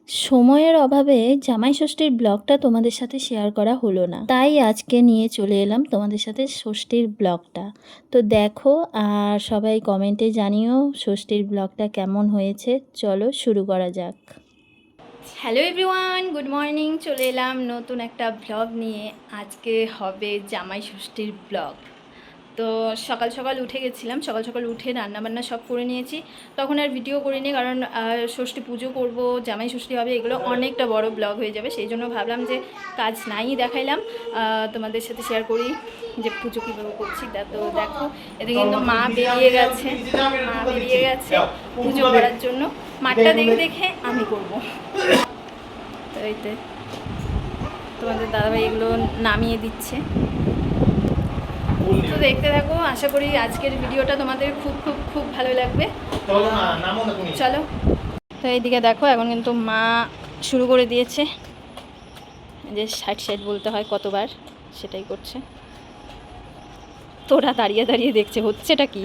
সময়ের অভাবে জামাই ষষ্ঠীর ব্লগটা তোমাদের সাথে শেয়ার করা হলো না, তাই আজকে নিয়ে চলে এলাম তোমাদের সাথে ষষ্ঠীর ব্লগটা। তো দেখো আর সবাই কমেন্টে জানিও ষষ্ঠীর ব্লগটা কেমন হয়েছে। চলো শুরু করা যাক। Hello everyone, good morning. চলে এলাম নতুন একটা ব্লগ নিয়ে। আজকে হবে জামাই ষষ্ঠীর ব্লগ। তো সকাল সকাল উঠে গেছিলাম, সকাল সকাল উঠে রান্নাবান্না সব করে নিয়েছি। তখন আর ভিডিও করিনি, কারণ ষষ্ঠী পুজো করব, জামাই ষষ্ঠী হবে, এগুলো অনেকটা বড় ব্লগ হয়ে যাবে। সেই জন্য ভাবলাম যে কাজ নাই দেখাইলাম, তোমাদের সাথে শেয়ার করি যে পুজো কীভাবে করছি। তো দেখো এদিকে কিন্তু মা বেরিয়ে গেছে, পুজো করার জন্য। মাঠটা দেখে দেখে আমি করব। তো এইতে তোমাদের দাদাভাই এগুলো নামিয়ে দিচ্ছে। তো দেখতে থাকো, আশা করি আজকের ভিডিওটা তোমাদের খুব খুব খুব ভালো লাগবে। চলো। তো এইদিকে দেখো এখন কিন্তু মা শুরু করে দিয়েছে, যে সাইড সাইড বলতে হয় কতবার, সেটাই করছে। তোরা দাঁড়িয়ে দাঁড়িয়ে দেখছে হচ্ছেটা কি।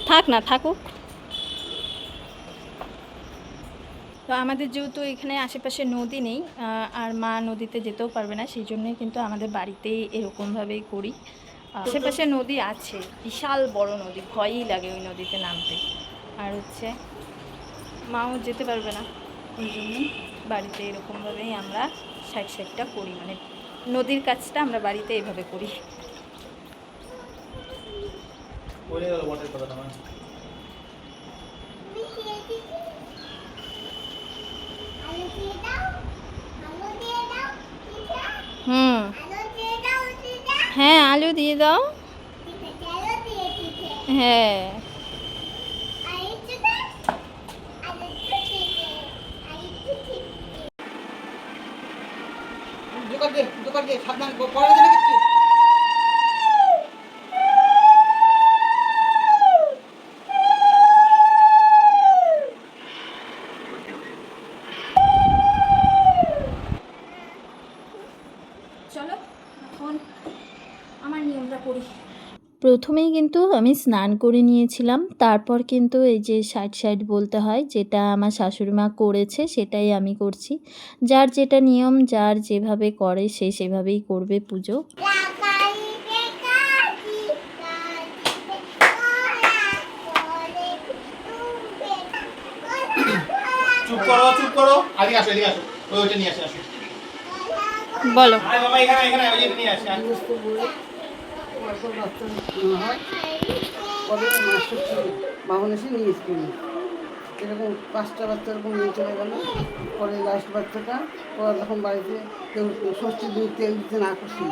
থাক না, থাকুক। তো আমাদের যেহেতু এখানে আশেপাশে নদী নেই, আর মা নদীতে যেতেও পারবে না, সেই জন্যই কিন্তু আমাদের বাড়িতেই এরকমভাবেই করি। আশেপাশে নদী আছে, বিশাল বড় নদী, ভয়ই লাগে ওই নদীতে নামতে। আর হচ্ছে মাও যেতে পারবে না, ওই জন্যই বাড়িতে এরকমভাবেই আমরা সাইড সাইডটা করি, মানে নদীর কাজটা আমরা বাড়িতে এইভাবে করি। হুম, হ্যাঁ আলু দিয়ে দাও। হ্যাঁ চলো এখন আমার নিয়মটা করি। প্রথমেই কিন্তু আমি স্নান করে নিয়েছিলাম, তারপর কিন্তু এই যে সাইড সাইড বলতে হয়, যেটা আমার শাশুড়ি মা করেছে সেটাই আমি করছি। যার যেটা নিয়ম, যার যেভাবে করে সে সেভাবেই করবে পুজো। চুপ করো, চুপ করো। এদিকে আসো, এদিকে আসো। ওইটা নিয়ে আসো, আসো। বলো। আরে বাবা এখানে, এখানে ওইটা নিয়ে আসো। মামন এসে নিয়ে স্কুলে এরকম 5টা বাচ্চা এরকম নিয়ে চলে গেল। পরে লাস্ট বাচ্চাটা ওরা যখন বাড়িতে কেউ ষষ্ঠীর দিন তেল দিতে না করছিল,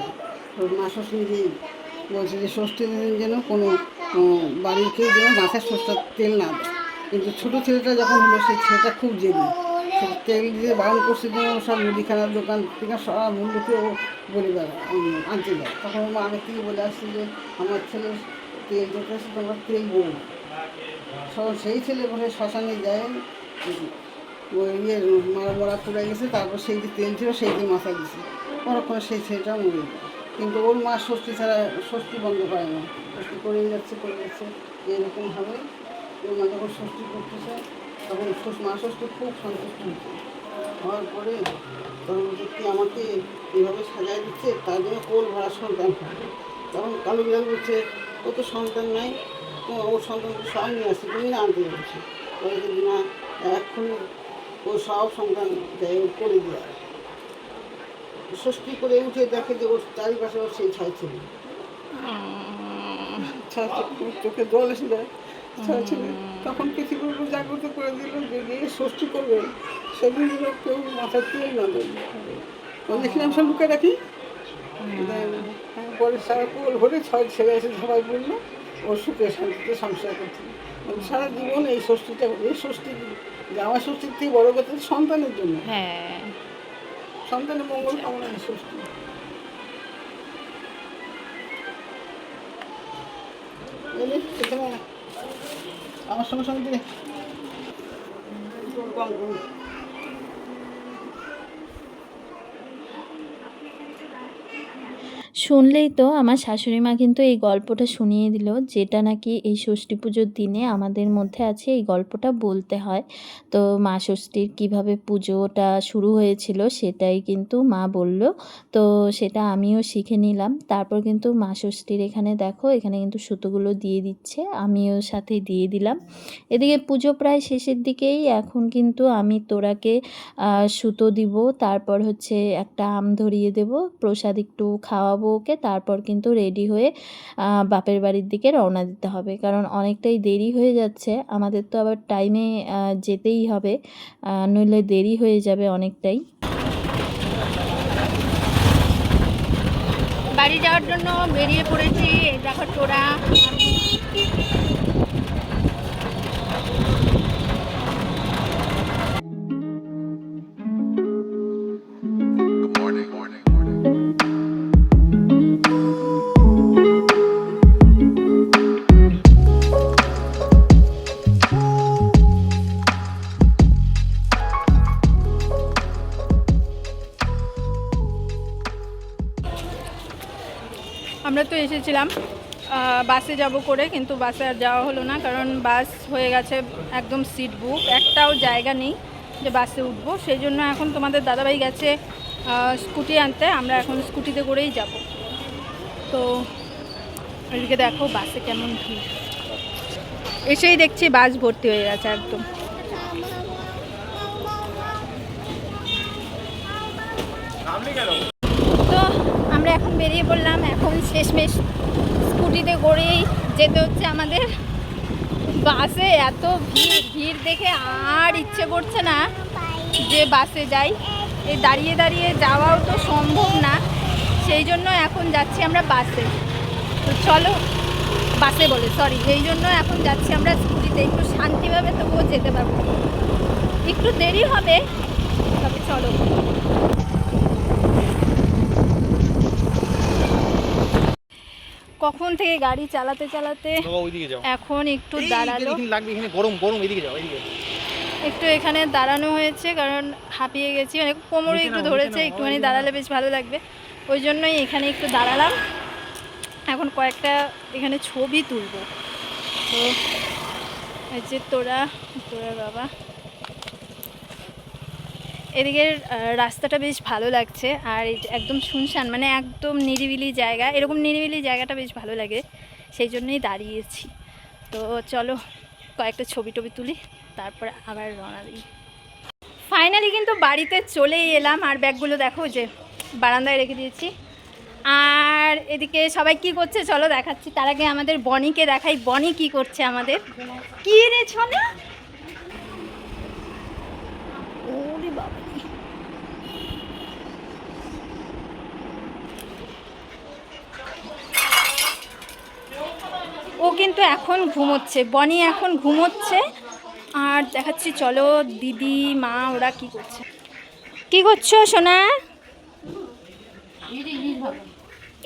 ওর মা ষষ্ঠী নিজেই বলছে যে ষষ্ঠীর দিন যেন কোনো বাড়ির কেউ যেন মাথায় ষষ্ঠীর তেল না দেয়। কিন্তু ছোটো ছেলেটা যখন হলো, সেই ছেলেটা খুব জেদি, সে তেল দিয়ে বারণ করছে যেন সব মুদিখানার দোকান থেকে সব মূল্যকে ও পরিবার আনতে যায়। তখন মা আগে থেকে বলে আসছে যে আমার ছেলে তেল যেটা আছে তোমরা তেল দিও না। সেই ছেলে বলে শ্মশানে যায়, ওই ইয়ে মরা পুড়ে গেছে, তারপর সেই যে তেল ছিল সেই দিয়ে মাথা দিছে, পরক্ষণে সেই ছেলেটা মরে যায়। কিন্তু ওর মা ষষ্ঠী ছাড়া ষষ্ঠী বন্ধ করে না, ষষ্ঠী করেই যাচ্ছে এরকমভাবে। ওর মা যখন ষষ্ঠী করতেছে তখন মা ষষ্ঠী খুব সন্তুষ্ট হচ্ছে। হওয়ার পরে তখন বলছে কি আমাকে এইভাবে সাজায় দিচ্ছে, তার জন্য কোল ভরা সন্তান হয়। তখন কালু বিড়াল বলছে ও তো সন্তান নাই, ওর সন্তানকে সব নিয়ে আসছে, তুমি না আনতে বলছি। বলছে না, এক্ষুনি ও সব সন্তান দেয় করে দেওয়া। ষষ্ঠী করে উঠে দেখে যে ওর চারিপাশে ওর সেই ছাই ছিল, চোখে জল এসে যায়, ছাই ছিল। তখন পৃথিবীর উপর জাগ্রত করে দিল যে গিয়ে ষষ্ঠী করবে সেদিন যেন কেউ মাথার তেল না দেয়। দেখলাম সব লুকে রাখি। পরে সারা কোল ভরে 6 ছেলে এসে সবাই বললো ওর সুখে শান্তিতে সংসার করতে। সারা জীবন এই ষষ্ঠীটা, এই ষষ্ঠী জামা ষষ্ঠীর থেকে বড় কথা সন্তানের জন্য, হ্যাঁ সন্তানের মঙ্গল কামনা এই ষষ্ঠী। আমার সঙ্গে সঙ্গে শুনলেই তো আমার শাশুড়ি মা কিন্তু এই গল্পটা শুনিয়ে দিল, যেটা নাকি এই ষষ্ঠী পুজোর দিনে আমাদের মধ্যে আছে, এই গল্পটা বলতে হয়। তো মা ষষ্ঠীর কীভাবে পুজোটা শুরু হয়েছিল সেটাই কিন্তু মা বলল। তো সেটা আমিও শিখে নিলাম। তারপর কিন্তু মা ষষ্ঠীর এখানে দেখো, এখানে কিন্তু সুতোগুলো দিয়ে দিচ্ছে, আমিও সাথে দিয়ে দিলাম। এদিকে পুজো প্রায় শেষের দিকেই, এখন কিন্তু আমি তোরাকে সুতো দিব, তারপর হচ্ছে একটা আম ধরিয়ে দেব, প্রসাদ একটু খাওয়াবো ওকে, তারপর কিন্তু রেডি হয়ে বাপের বাড়ির দিকে রওনা দিতে হবে, কারণ অনেকটাই দেরি হয়ে যাচ্ছে আমাদের, তো আবার টাইমে যেতেই হবে, নইলে দেরি হয়ে যাবে অনেকটাই। বাড়ি যাওয়ার জন্য বেরিয়ে পড়েছি। দেখো তোরা, আমরা তো এসেছিলাম বাসে যাব করে, কিন্তু বাসে আর যাওয়া হলো না, কারণ বাস হয়ে গেছে একদম সিট বুক, একটাও জায়গা নেই যে বাসে উঠবো। সেই জন্য এখন তোমাদের দাদাভাই গেছে স্কুটি আনতে, আমরা এখন স্কুটিতে করেই যাব। তো এদিকে দেখো বাসে কেমন ভিড়, এসেই দেখছি বাস ভর্তি হয়ে গেছে একদম। তো আমরা এখন বেরিয়ে পড়লাম, এখন শেষমেশ স্কুটিতে করেই যেতে হচ্ছে আমাদের। বাসে এত ভিড় দেখে আর ইচ্ছে করছে না যে বাসে যাই, এই দাঁড়িয়ে দাঁড়িয়ে যাওয়াও তো সম্ভব না, সেই জন্য এখন যাচ্ছি আমরা বাসে। তো চলো, বাসে বলে সরি, এই জন্য এখন যাচ্ছি আমরা স্কুটিতে, একটু শান্তিভাবে তবুও যেতে পারবো, একটু দেরি হবে তবে চলো। কখন থেকে গাড়ি চালাতে চালাতে এখন একটু দাঁড়ালো, একটু এখানে দাঁড়ানো হয়েছে, কারণ হাঁপিয়ে গেছি, মানে কোমরে একটু ধরেছে, একটুখানি দাঁড়ালে বেশ ভালো লাগবে, ওই জন্যই এখানে একটু দাঁড়ালাম। এখন কয়েকটা এখানে ছবি তুলবো। তো এই যে তোরা বাবা, এদিকের রাস্তাটা বেশ ভালো লাগছে, আর একদম শুনশান, মানে একদম নিরিবিলি জায়গা, এরকম নিরিবিলি জায়গাটা বেশ ভালো লাগে, সেই জন্যই দাঁড়িয়েছি। তো চলো কয়েকটা ছবি টবি তুলি, তারপর আবার রওনা দিই। ফাইনালি কিন্তু বাড়িতে চলেই এলাম, আর ব্যাগগুলো দেখো যে বারান্দায় রেখে দিয়েছি। আর এদিকে সবাই কি করছে চলো দেখাচ্ছি, তার আগে আমাদের বনিকে দেখাই, বনি কি করছে আমাদের। কি রে ছনা, ওরে বাবা, ও কিন্তু এখন ঘুমোচ্ছে, বনি এখন ঘুমোচ্ছে। আর দেখাচ্ছি চলো দিদি মা ওরা কি করছে। কি করছো সোনা?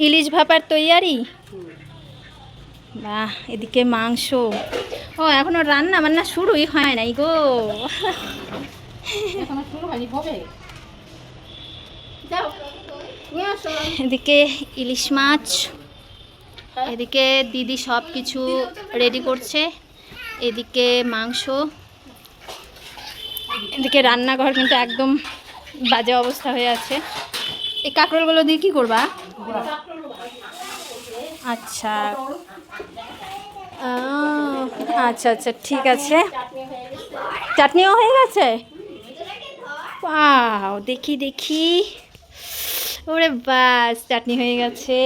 ইলিশ ভাপার তৈয়ারি, বাহ। এদিকে মাংস, ও এখনো রান্না বান্না শুরুই হয় নাই গো, এদিকে ইলিশ মাছ, এদিকে দিদি সব কিছু রেডি করছে, এদিকে মাংস, এদিকে রান্নাঘর কিন্তু একদম বাজে অবস্থা হয়ে আছে। এই কাঁকরোলগুলো দিয়ে কী করবা? আচ্ছা আচ্ছা আচ্ছা ঠিক আছে, চাটনিও হয়ে গেছে। ওয়াও, দেখি দেখি, ওরে বাস, চাটনি হয়ে গেছে।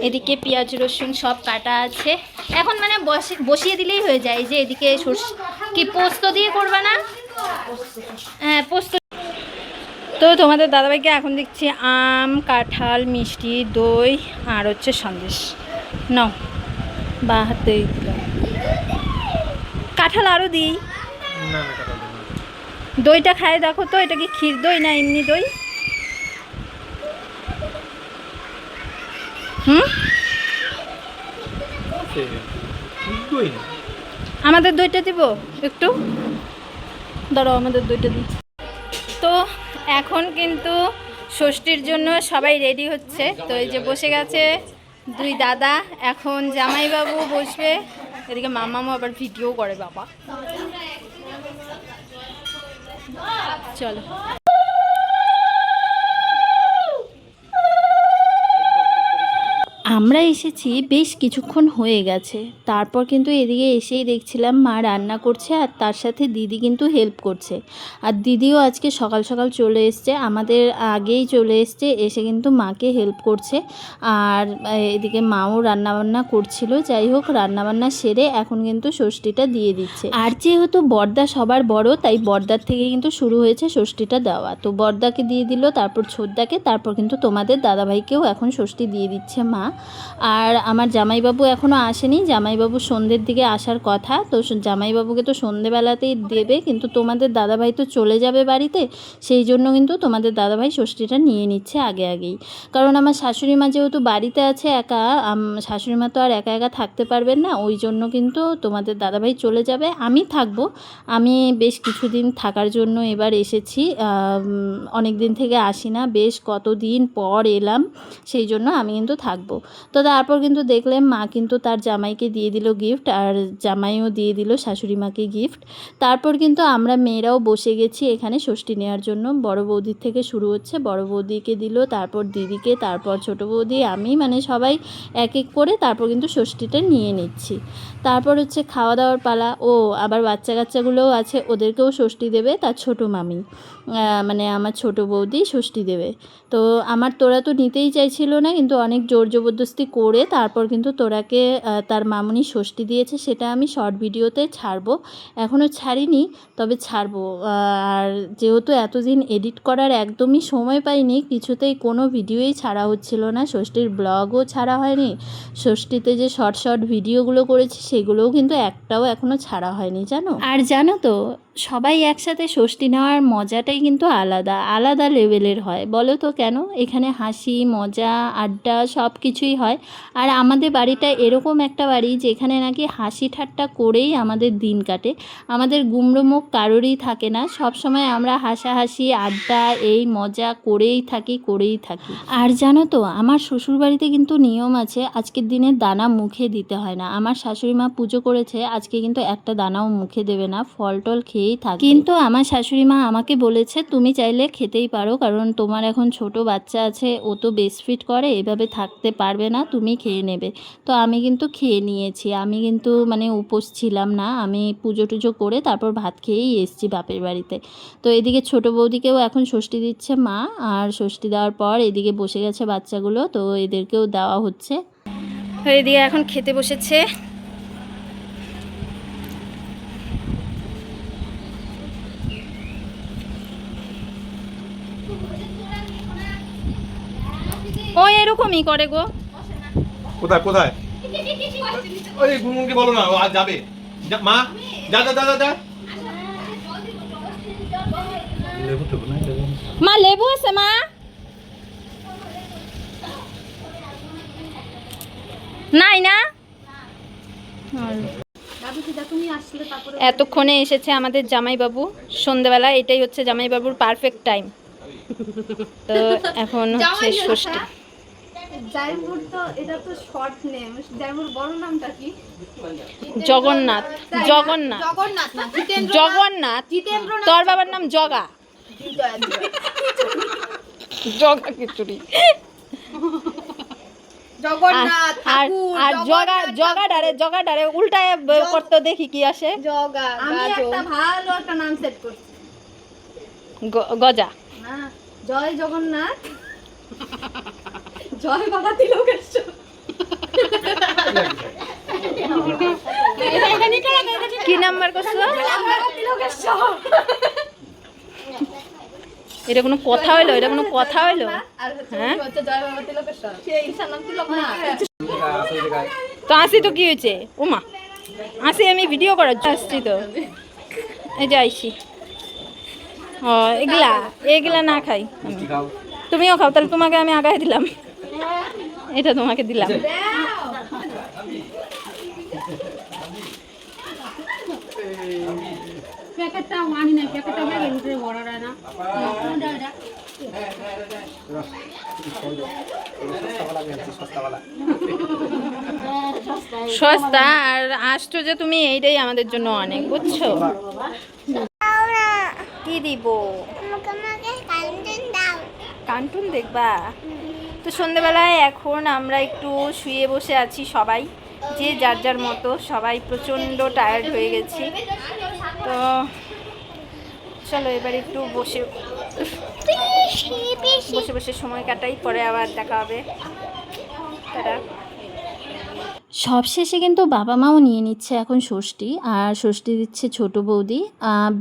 এদিকে পেঁয়াজ রসুন সব কাটা আছে, এখন মানে বসিয়ে দিলেই হয়ে যায়। যে এদিকে সরষে কি পোস্ত দিয়ে করবা না? হ্যাঁ পোস্ত। তো তোমাদের দাদাভাইকে এখন দেখছি আম, কাঁঠাল, মিষ্টি, দই আর হচ্ছে সন্দেশ নাও, বা হাতে কাঁঠাল আরও দিই, দইটা খায় দেখো তো, এটা কি ক্ষীর দই না এমনি দই? আমাদের দইটা দিব একটু, ধরো আমাদের দইটা দিই। তো এখন কিন্তু ষষ্ঠীর জন্য সবাই রেডি হচ্ছে। তো এই যে বসে গেছে দুই দাদা, এখন জামাইবাবু বসবে, এদিকে মামামও আবার ভিডিও করে বাবা। চলো আমরা এসেছি বেশ কিছুক্ষণ হয়ে গেছে, তারপর কিন্তু এদিকে এসেই দেখছিলাম মা রান্না করছে আর তার সাথে দিদি কিন্তু হেল্প করছে। আর দিদিও আজকে সকাল সকাল চলে এসছে, আমাদের আগেই চলে এসছে, এসে কিন্তু মাকে হেল্প করছে। আর এদিকে মাও রান্নাবান্না করছিল। যাই হোক, রান্নাবান্না সেরে এখন কিন্তু ষষ্ঠীটা দিয়ে দিচ্ছে। আর যেহেতু বড়দা সবার বড়, তাই বড়দার থেকে কিন্তু শুরু হয়েছে ষষ্ঠীটা দেওয়া। তো বড়দাকে দিয়ে দিল, তারপর ছোটদাকে, তারপর কিন্তু তোমাদের দাদাভাইকেও এখন ষষ্ঠী দিয়ে দিচ্ছে মা। আর আমার জামাইবাবু এখনও আসেনি, জামাইবাবু সন্ধ্যের দিকে আসার কথা। তো জামাইবাবুকে তো সন্ধ্যেবেলাতেই দেবে, কিন্তু তোমাদের দাদাভাই তো চলে যাবে বাড়িতে, সেই জন্য কিন্তু তোমাদের দাদাভাই ষষ্ঠীটা নিয়ে নিচ্ছে আগে আগেই। কারণ আমার শাশুড়ি মা যেহেতু বাড়িতে আছে একা, শাশুড়ি মা তো আর একা একা থাকতে পারবেন না, ওই জন্য কিন্তু তোমাদের দাদাভাই চলে যাবে, আমি থাকবো। আমি বেশ কিছুদিন থাকার জন্য এবার এসেছি, অনেক দিন থেকে আসি না, বেশ কতদিন পর এলাম, সেই জন্য আমি কিন্তু থাকবো। তো তারপর কিন্তু দেখলাম মা কিন্তু তার জামাইকে দিয়ে দিল গিফট, আর জামাইও দিয়ে দিল শাশুড়ি মাকে গিফট। তারপর কিন্তু আমরা মেয়েরাও বসে গেছি এখানে ষষ্ঠী নেওয়ার জন্য। বড় বৌদির থেকে শুরু হচ্ছে, বড় বৌদিকে দিল, তারপর দিদিকে, তারপর ছোট বৌদি, আমি, মানে সবাই এক এক করে তারপর কিন্তু ষষ্ঠীটা নিয়ে নিচ্ছি। তারপর হচ্ছে খাওয়া দাওয়ার পালা। ও আবার বাচ্চা কাচ্চাগুলোও আছে, ওদেরকেও ষষ্ঠী দেবে তার ছোট মামি, মানে আমার ছোট বৌদি ষষ্ঠী দেবে। তো আমার তোরা তো নিতেই চাইছিল না, কিন্তু অনেক জোর জবরদস্তি করে তারপর কিন্তু তোরাকে তার মামুনি ষষ্ঠী দিয়েছে, সেটা আমি শর্ট ভিডিওতে ছাড়বো, এখনও ছাড়িনি, তবে ছাড়বো। আর যেহেতু এতদিন এডিট করার একদমই সময় পাইনি, কিছুতেই কোনো ভিডিওই ছাড়া হচ্ছিল না, ষষ্ঠীর ব্লগও ছাড়া হয়নি, ষষ্ঠীতে যে শর্ট শর্ট ভিডিওগুলো করেছি সেগুলোও কিন্তু একটাও এখনও ছাড়া হয়নি, জানো। আর জানো তো, সবাই একসাথে ষষ্ঠী নেওয়ার মজাটাই কিন্তু আলাদা আলাদা লেভেলের হয়। বলো তো কেন? এখানে হাসি মজা আড্ডা সব কিছুই হয়। আর আমাদের বাড়িটা এরকম একটা বাড়ি যেখানে নাকি হাসি ঠাট্টা করেই আমাদের দিন কাটে, আমাদের গুমড়ো মুখ কারোরই থাকে না, সব সময় আমরা হাসাহাসি আড্ডা এই মজা করেই থাকি। আর জানো তো, আমার শ্বশুরবাড়িতে কিন্তু নিয়ম আছে, আজকের দিনে দানা মুখে দিতে হয় না। আমার শাশুড়ি মা পুজো করেছে, আজকে কিন্তু একটা দানাও মুখে দেবে না, ফল টল খেয়েই থাকে। কিন্তু আমার শাশুড়ি মা আমাকে বলেছে তুমি চাইলে খেতেই পারো, কারণ তোমার এখন ছোট বাচ্চা আছে, ও তো বেস্ট ফিট করে, এভাবে থাকতে পারবে না, তুমি খেয়ে নেবে। তো আমি কিন্তু খেয়ে নিয়েছি, আমি কিন্তু মানে উপোস ছিলাম না, আমি পুজো টুজো করে তারপর ভাত খেয়েই এসেছি বাপের বাড়িতে। তো এদিকে ছোট বৌদিকেও এখন ষষ্ঠী দিচ্ছে মা, আর ষষ্ঠী দেওয়ার পর এদিকে বসে গেছে বাচ্চাগুলো, তো এদেরকেও দেওয়া হচ্ছে। এদিকে এখন খেতে বসেছে। ও এরকমই করে গো। কোথায় কোথায়? ওই গুনগুনকে বলো না, ও আজ যাবে। মা যা যা যা যা। মা লেবু আছে মা? নাই না? এতক্ষণে এসেছে আমাদের জামাইবাবু সন্ধ্যেবেলা, এটাই হচ্ছে জামাইবাবুর পারফেক্ট টাইম। তো এখন হচ্ছে ষষ্ঠী। জাইমুর তো এটা তো শর্ট নেম, জাইমুর বড় নামটা কি? জগন্নাথ। জগন্নাথ জগন্নাথ না, জগন্নাথ। তোর বাবার নাম জগা। জগা খিচুড়ি। জগন্নাথ ঠাকুর। আর জগা ডারে উল্টায় করতে দেখি কি আসে। জগা। আমি একটা ভালো একটা নাম সেট করছি। গজা। না, জয় জগন্নাথ, জয় বাবা তিলকেশ্বর। কি নাম্বার করছো? এটা কোনো কথা হইলো? এটা কোনো কথা হইলো? হ্যাঁ, তো আসি তো কি হয়েছে? ওমা আসি, আমি ভিডিও করার আসছি তো, এই যে আইসি। ও এগুলা না খাই আমি, তুমিও খাও, তাহলে তোমাকে আমি আগায় দিলাম, এটা তোমাকে দিলাম। প্যাকেটটা আনি না, প্যাকেটটা হয়ে গেল ভিতরে বড় হয় না। সস্তা আর আসছো যে তুমি, এইটাই আমাদের জন্য অনেক, বুঝছো? কি দিব? কার্টুন দেখবা? তো সন্ধেবেলায় এখন আমরা একটু শুয়ে বসে আছি সবাই, যে যার যার মতো, সবাই প্রচণ্ড টায়ার্ড হয়ে গেছি। তো চলো এবার একটু বসে বসে বসে সময় কাটাই, পরে আবার দেখা হবে। টাটা। সবশেষে কিন্তু বাবা মাও নিয়ে নিচ্ছে এখন ষষ্ঠী, আর ষষ্ঠী দিচ্ছে ছোট বৌদি।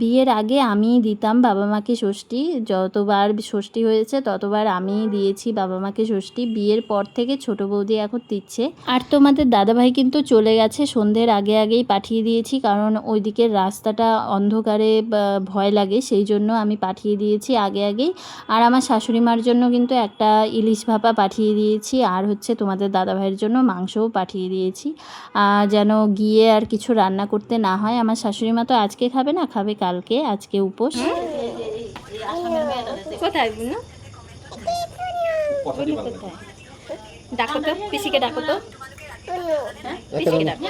বিয়ের আগে আমিই দিতাম বাবা মাকে ষষ্ঠী, যতবার ষষ্ঠী হয়েছে ততবার আমিই দিয়েছি বাবা মাকে ষষ্ঠী। বিয়ের পর থেকে ছোট বৌদি এখন দিচ্ছে। আর তোমাদের দাদাভাই কিন্তু চলে গেছে, সন্ধ্যের আগে আগেই পাঠিয়ে দিয়েছি, কারণ ওই দিকের রাস্তাটা অন্ধকারে ভয় লাগে, সেই জন্য আমি পাঠিয়ে দিয়েছি আগে আগেই। আর আমার শাশুড়ি মার জন্য কিন্তু একটা ইলিশ ভাপা পাঠিয়ে দিয়েছি, আর হচ্ছে তোমাদের দাদাভাইয়ের জন্য মাংসও পাঠিয়ে দিয়েছি, যেন গিয়ে আর কিছু রান্না করতে না হয়। আমার শাশুড়ি মা তো আজকে খাবে না, খাবে কালকে, আজকে উপোস। কোথায় বুনু? বুনু কোথায়? ডাকো তো, পিসিকে ডাকো তো, পিসিকে ডাকো।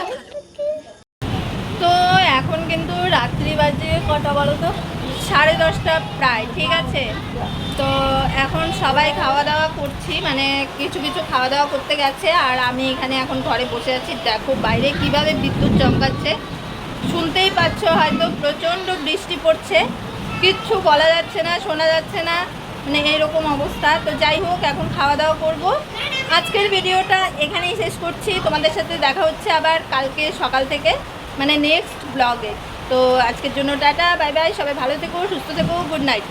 তো এখন কিন্তু রাত্রি বাজে কটা বলো তো? 10:30 প্রায়, ঠিক আছে। তো এখন সবাই খাওয়া দাওয়া করছি, মানে কিছু কিছু খাওয়া দাওয়া করতে গেছে, আর আমি এখানে এখন ঘরে বসে আছি। দেখো বাইরে কিভাবে বিদ্যুৎ চমকাচ্ছে, শুনতেই পাচ্ছ হয়তো, প্রচণ্ড বৃষ্টি পড়ছে, কিচ্ছু বলা যাচ্ছে না, শোনা যাচ্ছে না, মানে এরকম অবস্থা। তো যাই হোক, এখন খাওয়া দাওয়া করব। আজকের ভিডিওটা এখানেই শেষ করছি, তোমাদের সাথে দেখা হচ্ছে আবার কালকে সকাল থেকে, মানে নেক্সট ব্লগে। তো আজকের জন্য টাটা, বাই বাই, সবাই ভালো থেকো, সুস্থ থেকো, গুড নাইট।